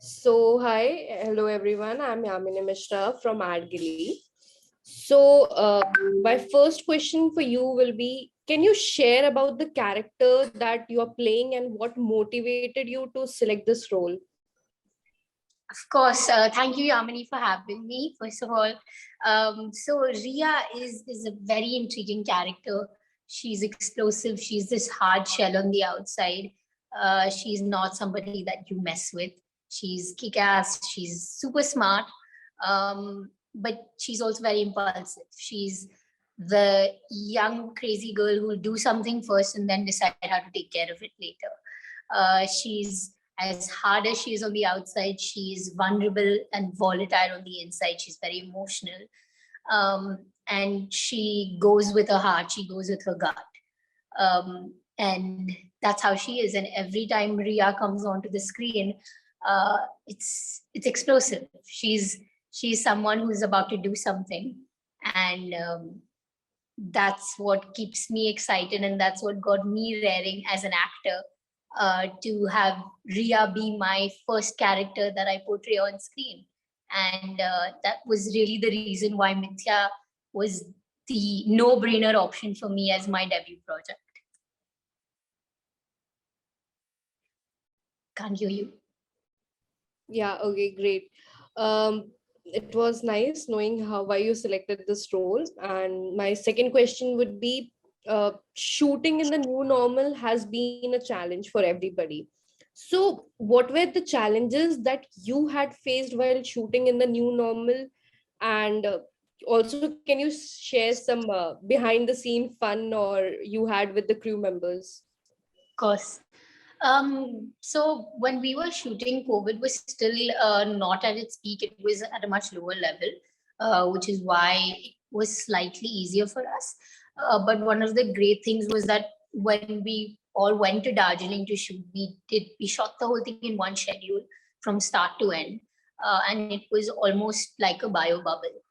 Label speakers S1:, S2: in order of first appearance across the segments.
S1: Hi, hello everyone. I'm Yamini Mishra from Adgully. My first question for you will be: can you share about the character that you are playing and what motivated you to select this role?
S2: Of course, thank you, Yamini, for having me. First of all, Ria is a very intriguing character. She's explosive. She's this hard shell on the outside. She's not somebody that you mess with. She's kick-ass. She's super smart, but she's also very impulsive. She's the young crazy girl who will do something first and then decide how to take care of it later. She's as hard as she is on the outside, she's vulnerable and volatile on the inside. She's very emotional. And she goes with her heart, she goes with her gut. And that's how she is. And every time Ria comes onto the screen, it's explosive. She's someone who's about to do something. And that's what keeps me excited, and that's what got me raring as an actor, to have Ria be my first character that I portray on screen. And that was really the reason why Mithya was the no-brainer option for me as my debut project. Can't hear you.
S1: Yeah, okay, great. It was nice knowing why you selected this role. And my second question would be, shooting in the new normal has been a challenge for everybody. So, what were the challenges that you had faced while shooting in the new normal? And also, can you share some behind the scene fun or you had with the crew members?
S2: Of course. So when we were shooting, COVID was still not at its peak. It was at a much lower level, which is why it was slightly easier for us. But one of the great things was that when we all went to Darjeeling to shoot, we shot the whole thing in one schedule from start to end, and it was almost like a bio bubble.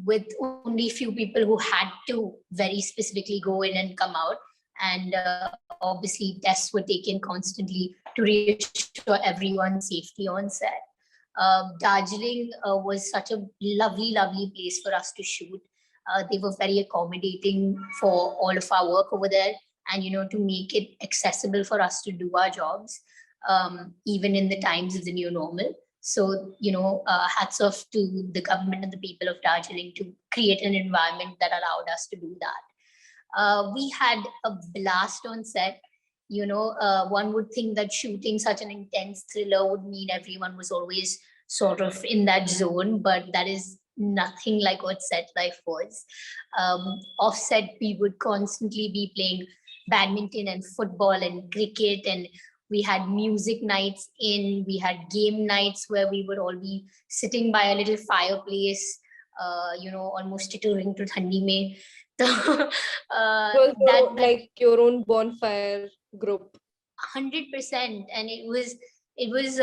S2: With only few people who had to very specifically go in and come out, and obviously tests were taken constantly to reassure everyone's safety on set. Darjeeling was such a lovely place for us to shoot. They were very accommodating for all of our work over there, and to make it accessible for us to do our jobs, even in the times of the new normal. So hats off to the government and the people of Darjeeling to create an environment that allowed us to do that. We had a blast on set. One would think that shooting such an intense thriller would mean everyone was always sort of in that zone, but that is nothing like what set life was. Offset, we would constantly be playing badminton and football and cricket, and we had music nights we had game nights where we would all be sitting by a little fireplace, almost tituring to thandi mein. So,
S1: Like your own bonfire group.
S2: 100%, and it was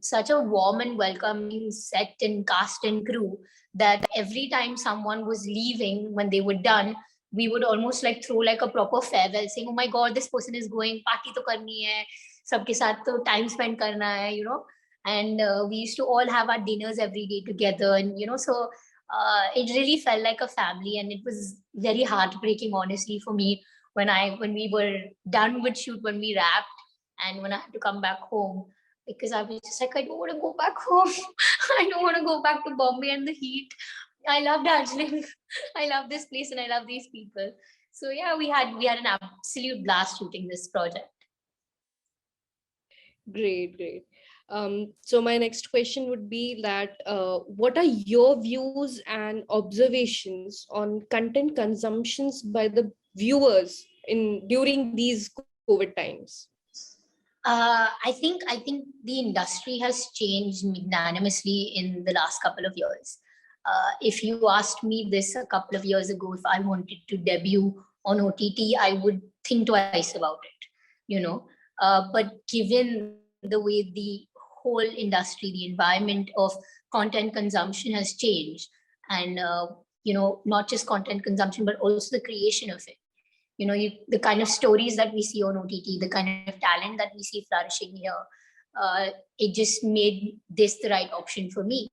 S2: such a warm and welcoming set and cast and crew that every time someone was leaving, when they were done, we would almost like throw like a proper farewell, saying, "Oh my God, this person is going. Party to karni hai. Sabke saath to time spend karna hai." And we used to all have our dinners every day together, and so it really felt like a family, and it was very heartbreaking, honestly, for me when we were done with shoot, when we wrapped, and when I had to come back home, because I was just like, I don't want to go back home. I don't want to go back to Bombay and the heat. I love Darjeeling. I love this place and I love these people. So yeah, we had an absolute blast shooting this project.
S1: Great, great. So my next question would be that what are your views and observations on content consumptions by the viewers in during these COVID times?
S2: I think the industry has changed magnanimously in the last couple of years. If you asked me this a couple of years ago, if I wanted to debut on OTT, I would think twice about it. But given the way the whole industry, the environment of content consumption has changed, and not just content consumption, but also the creation of it. The kind of stories that we see on OTT, the kind of talent that we see flourishing here, it just made this the right option for me.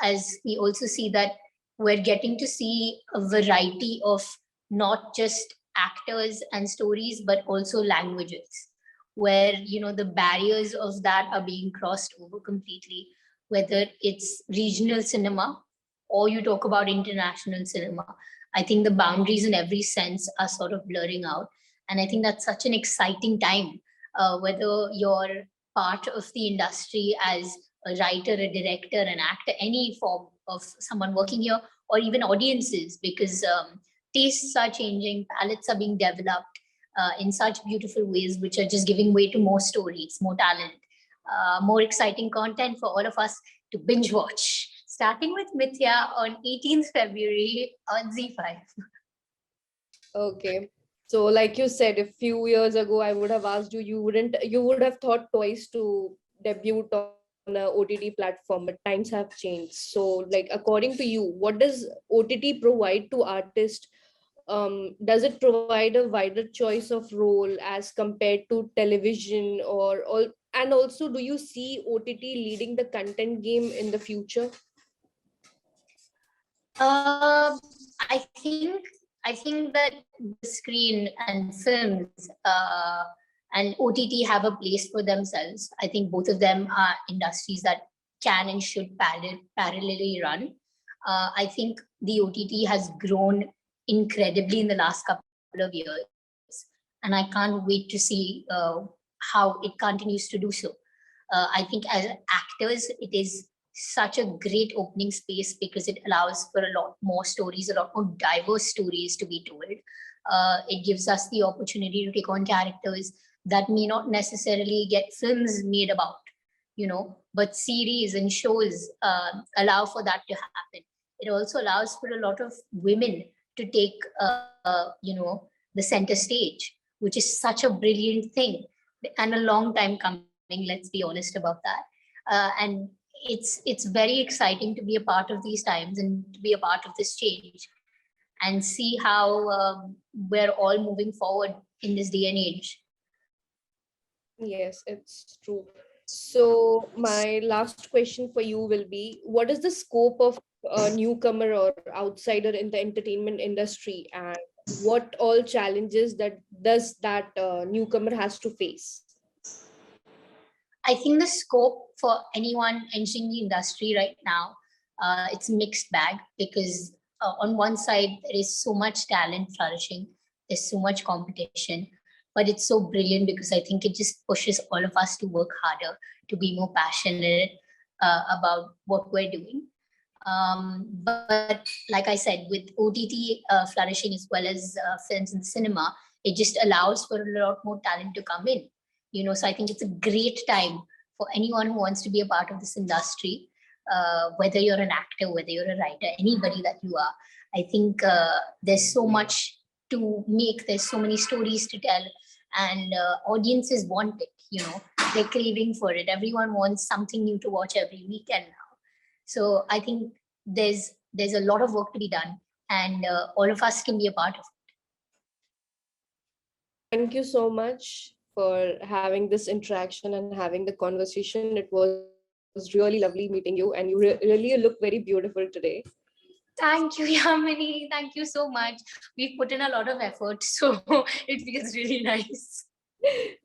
S2: As we also see that we're getting to see a variety of not just actors and stories, but also languages, where the barriers of that are being crossed over completely, whether it's regional cinema or you talk about international cinema. I think the boundaries in every sense are sort of blurring out. And I think that's such an exciting time, whether you're part of the industry as a writer, a director, an actor, any form of someone working here, or even audiences, because tastes are changing, palettes are being developed in such beautiful ways, which are just giving way to more stories, more talent, more exciting content for all of us to binge watch. Starting with Mithya on 18th February on Z5.
S1: Okay. So, like you said, a few years ago, I would have asked you, you would have thought twice to debut on a OTT platform, but times have changed. So, like, according to you, what does OTT provide to artists? Does it provide a wider choice of role as compared to television, or all? And also, do you see OTT leading the content game in the future?
S2: I think that the screen and films and OTT have a place for themselves. I think both of them are industries that can and should parallelly run. I think the OTT has grown incredibly in the last couple of years, and I can't wait to see how it continues to do so. I think as actors, it is such a great opening space because it allows for a lot more stories, a lot more diverse stories to be told. It gives us the opportunity to take on characters that may not necessarily get films made about, but series and shows allow for that to happen. It also allows for a lot of women to take, the center stage, which is such a brilliant thing and a long time coming. Let's be honest about that. And it's very exciting to be a part of these times and to be a part of this change and see how we're all moving forward in this day and age.
S1: Yes, it's true. So my last question for you will be, what is the scope of a newcomer or outsider in the entertainment industry, and what all challenges that does that newcomer has to face?
S2: I think the scope for anyone entering the industry right now, it's a mixed bag because on one side there is so much talent flourishing, there's so much competition, but it's so brilliant because I think it just pushes all of us to work harder, to be more passionate about what we're doing. But like I said, with OTT flourishing as well as films and cinema, it just allows for a lot more talent to come in. So I think it's a great time for anyone who wants to be a part of this industry, whether you're an actor, whether you're a writer, anybody that you are. I think there's so much to make, there's so many stories to tell, and audiences want it. They're craving for it. Everyone wants something new to watch every weekend now. So I think there's a lot of work to be done, and all of us can be a part of it.
S1: Thank you so much for having this interaction and having the conversation. It was really lovely meeting you, and you really look very beautiful today.
S2: Thank you, Yamini. Thank you so much. We've put in a lot of effort, so it feels really nice.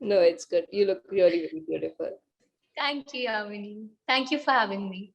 S1: No, it's good. You look really, really beautiful.
S2: Thank you, Yamini. Thank you for having me.